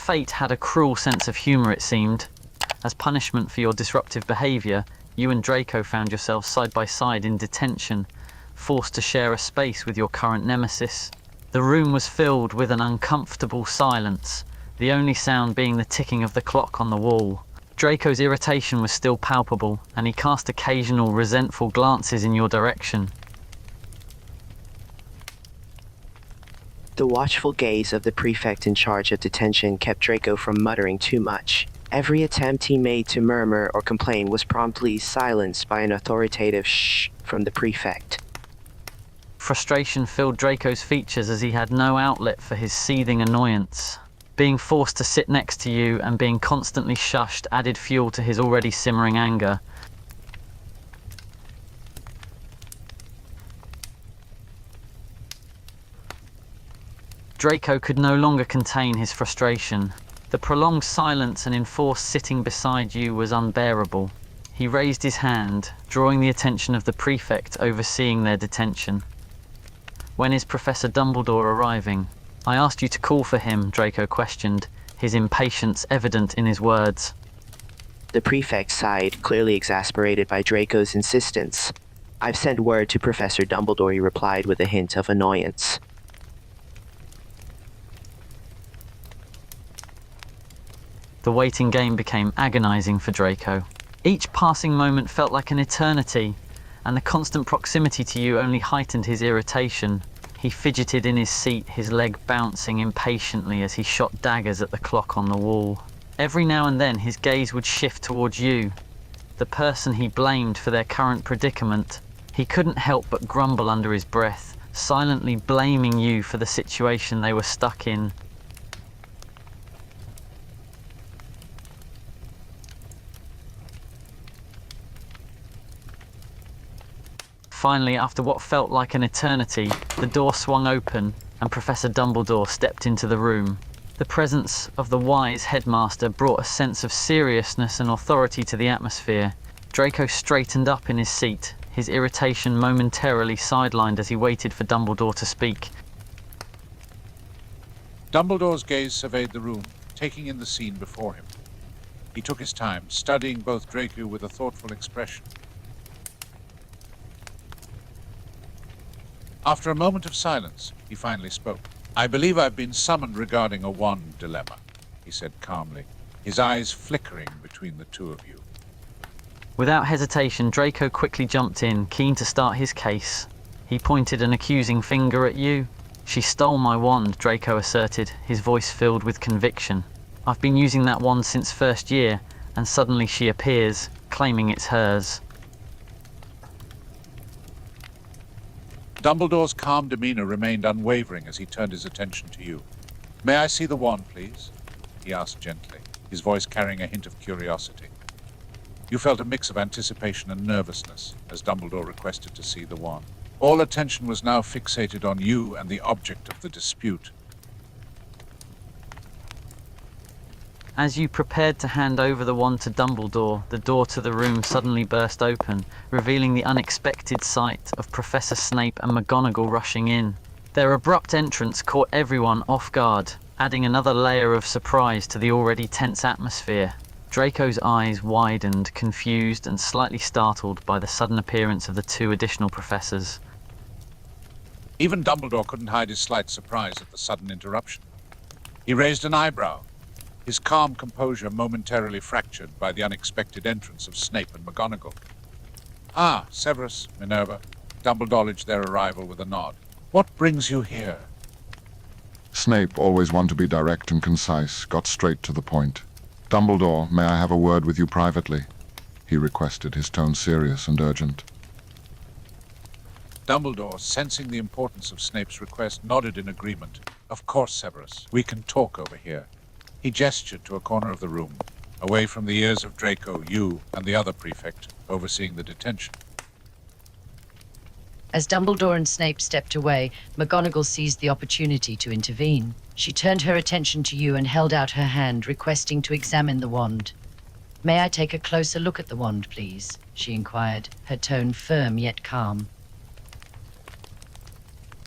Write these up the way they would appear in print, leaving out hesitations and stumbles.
Fate had a cruel sense of humor, it seemed. As punishment for your disruptive behavior, you and Draco found yourselves side by side in detention, forced to share a space with your current nemesis. The room was filled with an uncomfortable silence, the only sound being the ticking of the clock on the wall. Draco's irritation was still palpable, and he cast occasional resentful glances in your direction. The watchful gaze of the prefect in charge of detention kept Draco from muttering too much. Every attempt he made to murmur or complain was promptly silenced by an authoritative shh from the prefect. Frustration filled Draco's features as he had no outlet for his seething annoyance. Being forced to sit next to you and being constantly shushed added fuel to his already simmering anger. Draco could no longer contain his frustration. The prolonged silence and enforced sitting beside you was unbearable. He raised his hand, drawing the attention of the prefect overseeing their detention. "When is Professor Dumbledore arriving?" "I asked you to call for him," Draco questioned, his impatience evident in his words. The prefect sighed, clearly exasperated by Draco's insistence. "I've sent word to Professor Dumbledore," he replied with a hint of annoyance. The waiting game became agonizing for Draco. Each passing moment felt like an eternity, and the constant proximity to you only heightened his irritation. He fidgeted in his seat, his leg bouncing impatiently as he shot daggers at the clock on the wall. Every now and then his gaze would shift towards you, the person he blamed for their current predicament. He couldn't help but grumble under his breath, silently blaming you for the situation they were stuck in. Finally, after what felt like an eternity, the door swung open and Professor Dumbledore stepped into the room. The presence of the wise headmaster brought a sense of seriousness and authority to the atmosphere. Draco straightened up in his seat, his irritation momentarily sidelined as he waited for Dumbledore to speak. Dumbledore's gaze surveyed the room, taking in the scene before him. He took his time, studying both Draco with a thoughtful expression. After a moment of silence, he finally spoke. "I believe I've been summoned regarding a wand dilemma," he said calmly, his eyes flickering between the two of you. Without hesitation, Draco quickly jumped in, keen to start his case. He pointed an accusing finger at you. "She stole my wand," Draco asserted, his voice filled with conviction. "I've been using that wand since first year, and suddenly she appears, claiming it's hers." Dumbledore's calm demeanor remained unwavering as he turned his attention to you. "May I see the wand, please?" he asked gently, his voice carrying a hint of curiosity. You felt a mix of anticipation and nervousness as Dumbledore requested to see the wand. All attention was now fixated on you and the object of the dispute. As you prepared to hand over the wand to Dumbledore, the door to the room suddenly burst open, revealing the unexpected sight of Professor Snape and McGonagall rushing in. Their abrupt entrance caught everyone off guard, adding another layer of surprise to the already tense atmosphere. Draco's eyes widened, confused and slightly startled by the sudden appearance of the two additional professors. Even Dumbledore couldn't hide his slight surprise at the sudden interruption. He raised an eyebrow, his calm composure momentarily fractured by the unexpected entrance of Snape and McGonagall. "Ah, Severus, Minerva," Dumbledore acknowledged their arrival with a nod. "What brings you here?" Snape, always one to be direct and concise, got straight to the point. "Dumbledore, may I have a word with you privately?" he requested, his tone serious and urgent. Dumbledore, sensing the importance of Snape's request, nodded in agreement. "Of course, Severus. We can talk over here." He gestured to a corner of the room, away from the ears of Draco, you, and the other prefect, overseeing the detention. As Dumbledore and Snape stepped away, McGonagall seized the opportunity to intervene. She turned her attention to you and held out her hand, requesting to examine the wand. "May I take a closer look at the wand, please?" she inquired, her tone firm yet calm.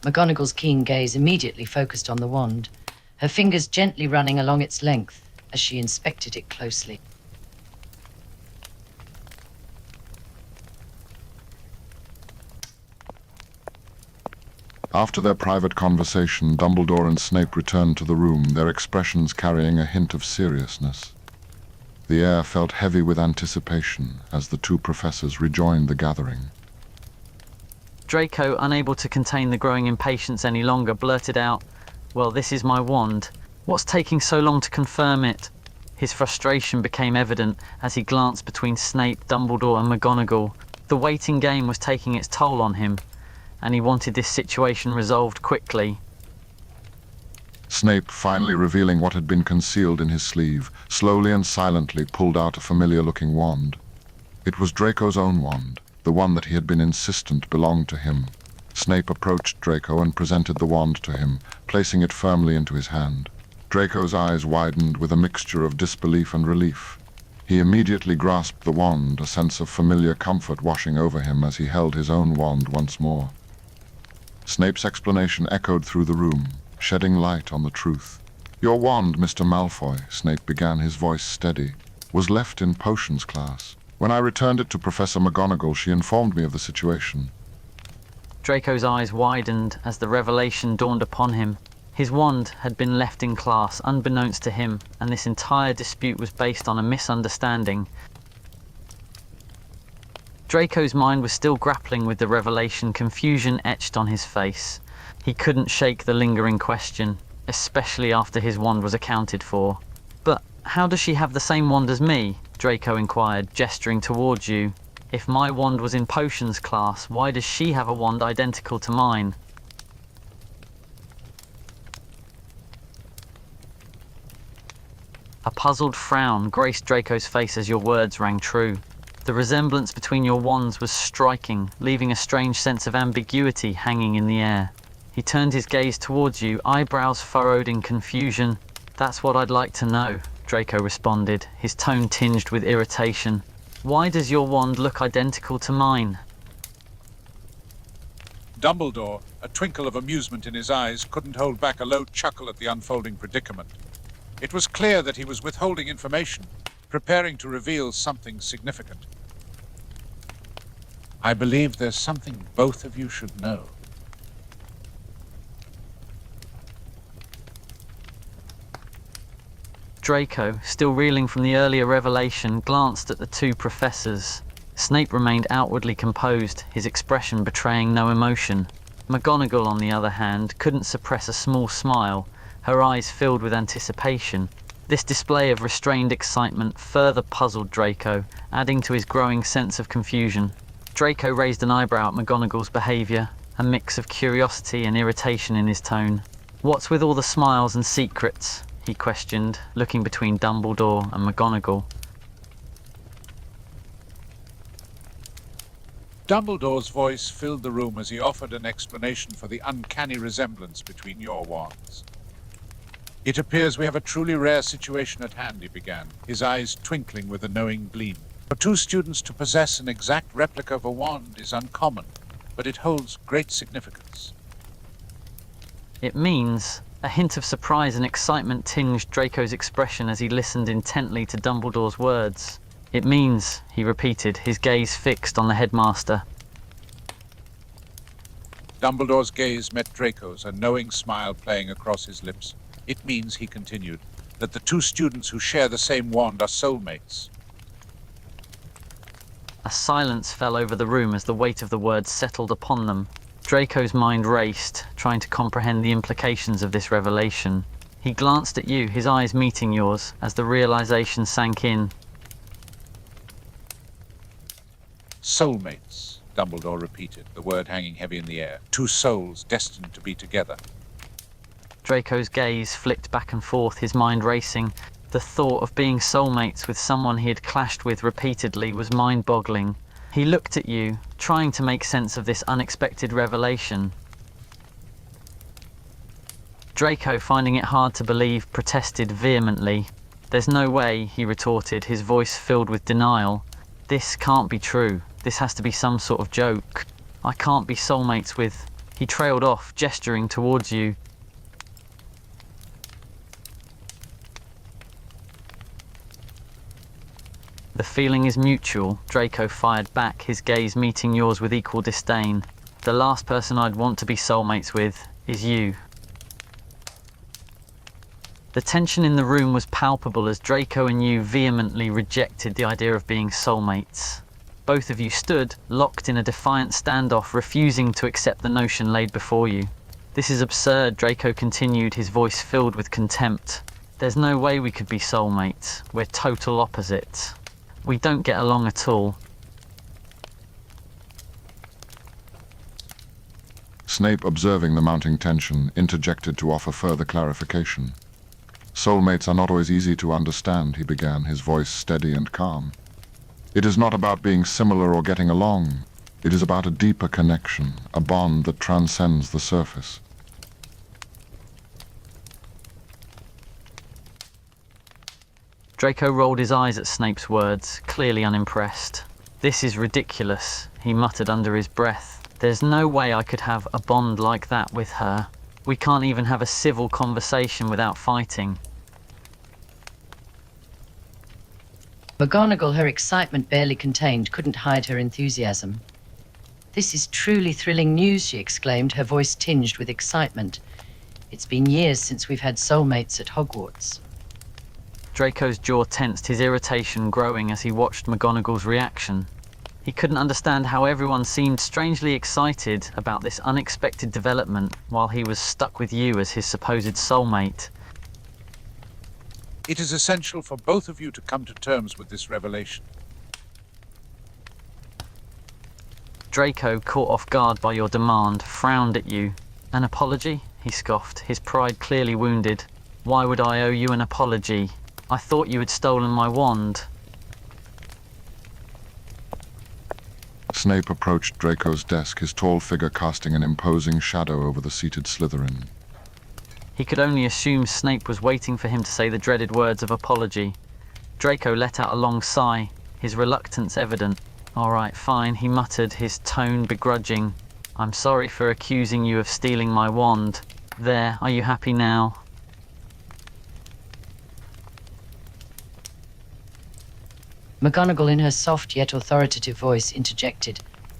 McGonagall's keen gaze immediately focused on the wand. her fingers gently running along its length as she inspected it closely. After their private conversation, Dumbledore and Snape returned to the room, their expressions carrying a hint of seriousness. The air felt heavy with anticipation as the two professors rejoined the gathering. Draco, unable to contain the growing impatience any longer, blurted out, "Well, this is my wand. What's taking so long to confirm it?" His frustration became evident as he glanced between Snape, Dumbledore and McGonagall. The waiting game was taking its toll on him, and he wanted this situation resolved quickly. Snape, finally revealing what had been concealed in his sleeve, slowly and silently pulled out a familiar-looking wand. It was Draco's own wand, the one that he had been insistent belonged to him. Snape approached Draco and presented the wand to him, placing it firmly into his hand. Draco's eyes widened with a mixture of disbelief and relief. He immediately grasped the wand, a sense of familiar comfort washing over him as he held his own wand once more. Snape's explanation echoed through the room, shedding light on the truth. "Your wand, Mr. Malfoy," Snape began, his voice steady, "was left in potions class. When I returned it to Professor McGonagall, she informed me of the situation." Draco's eyes widened as the revelation dawned upon him. His wand had been left in class, unbeknownst to him, and this entire dispute was based on a misunderstanding. Draco's mind was still grappling with the revelation, confusion etched on his face. He couldn't shake the lingering question, especially after his wand was accounted for. "But how does she have the same wand as me?" Draco inquired, gesturing towards you. "If my wand was in potions class, why does she have a wand identical to mine?" A puzzled frown graced Draco's face as your words rang true. The resemblance between your wands was striking, leaving a strange sense of ambiguity hanging in the air. He turned his gaze towards you, eyebrows furrowed in confusion. "That's what I'd like to know," Draco responded, his tone tinged with irritation. "Why does your wand look identical to mine?" Dumbledore, a twinkle of amusement in his eyes, couldn't hold back a low chuckle at the unfolding predicament. It was clear that he was withholding information, preparing to reveal something significant. "I believe there's something both of you should know." Draco, still reeling from the earlier revelation, glanced at the two professors. Snape remained outwardly composed, his expression betraying no emotion. McGonagall, on the other hand, couldn't suppress a small smile, her eyes filled with anticipation. This display of restrained excitement further puzzled Draco, adding to his growing sense of confusion. Draco raised an eyebrow at McGonagall's behaviour, a mix of curiosity and irritation in his tone. "What's with all the smiles and secrets?" he questioned, looking between Dumbledore and McGonagall. Dumbledore's voice filled the room as he offered an explanation for the uncanny resemblance between your wands. "It appears we have a truly rare situation at hand," he began, his eyes twinkling with a knowing gleam. "For two students to possess an exact replica of a wand is uncommon, but it holds great significance." "It means..." A hint of surprise and excitement tinged Draco's expression as he listened intently to Dumbledore's words. "It means," he repeated, his gaze fixed on the headmaster. Dumbledore's gaze met Draco's, a knowing smile playing across his lips. "It means," he continued, "that the two students who share the same wand are soulmates." A silence fell over the room as the weight of the words settled upon them. Draco's mind raced, trying to comprehend the implications of this revelation. He glanced at you, his eyes meeting yours, as the realization sank in. "Soulmates," Dumbledore repeated, the word hanging heavy in the air. "Two souls destined to be together." Draco's gaze flicked back and forth, his mind racing. The thought of being soulmates with someone he had clashed with repeatedly was mind-boggling. He looked at you, trying to make sense of this unexpected revelation. Draco, finding it hard to believe, protested vehemently. "There's no way," he retorted, his voice filled with denial. "This can't be true. This has to be some sort of joke. I can't be soulmates with..." He trailed off, gesturing towards you. The feeling is mutual, Draco fired back, his gaze meeting yours with equal disdain. The last person I'd want to be soulmates with is you. The tension in the room was palpable as Draco and you vehemently rejected the idea of being soulmates. Both of you stood, locked in a defiant standoff, refusing to accept the notion laid before you. This is absurd, Draco continued, his voice filled with contempt. There's no way we could be soulmates. We're total opposites. We don't get along at all. Snape, observing the mounting tension, interjected to offer further clarification. Soulmates are not always easy to understand, he began, his voice steady and calm. It is not about being similar or getting along. It is about a deeper connection, a bond that transcends the surface. Draco rolled his eyes at Snape's words, clearly unimpressed. This is ridiculous, he muttered under his breath. There's no way I could have a bond like that with her. We can't even have a civil conversation without fighting. McGonagall, her excitement barely contained, couldn't hide her enthusiasm. "This is truly thrilling news," she exclaimed, her voice tinged with excitement. "It's been years since we've had soulmates at Hogwarts." Draco's jaw tensed, his irritation growing as he watched McGonagall's reaction. He couldn't understand how everyone seemed strangely excited about this unexpected development while he was stuck with you as his supposed soulmate. It is essential for both of you to come to terms with this revelation. Draco, caught off guard by your demand, frowned at you. An apology? He scoffed, his pride clearly wounded. Why would I owe you an apology? I thought you had stolen my wand. Snape approached Draco's desk, his tall figure casting an imposing shadow over the seated Slytherin. He could only assume Snape was waiting for him to say the dreaded words of apology. Draco let out a long sigh, his reluctance evident. "All right, fine," he muttered, his tone begrudging. "I'm sorry for accusing you of stealing my wand. There, are you happy now?" McGonagall, in her soft yet authoritative voice, interjected.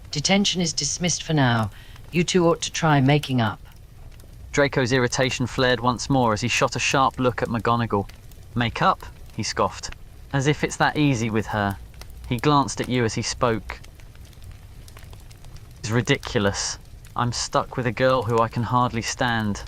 "Detention is dismissed for now. You two ought to try making up." Draco's irritation flared once more as he shot a sharp look at McGonagall. "Make up?" he scoffed. "As if it's that easy with her." He glanced at you as he spoke. "It's ridiculous. I'm stuck with a girl who I can hardly stand.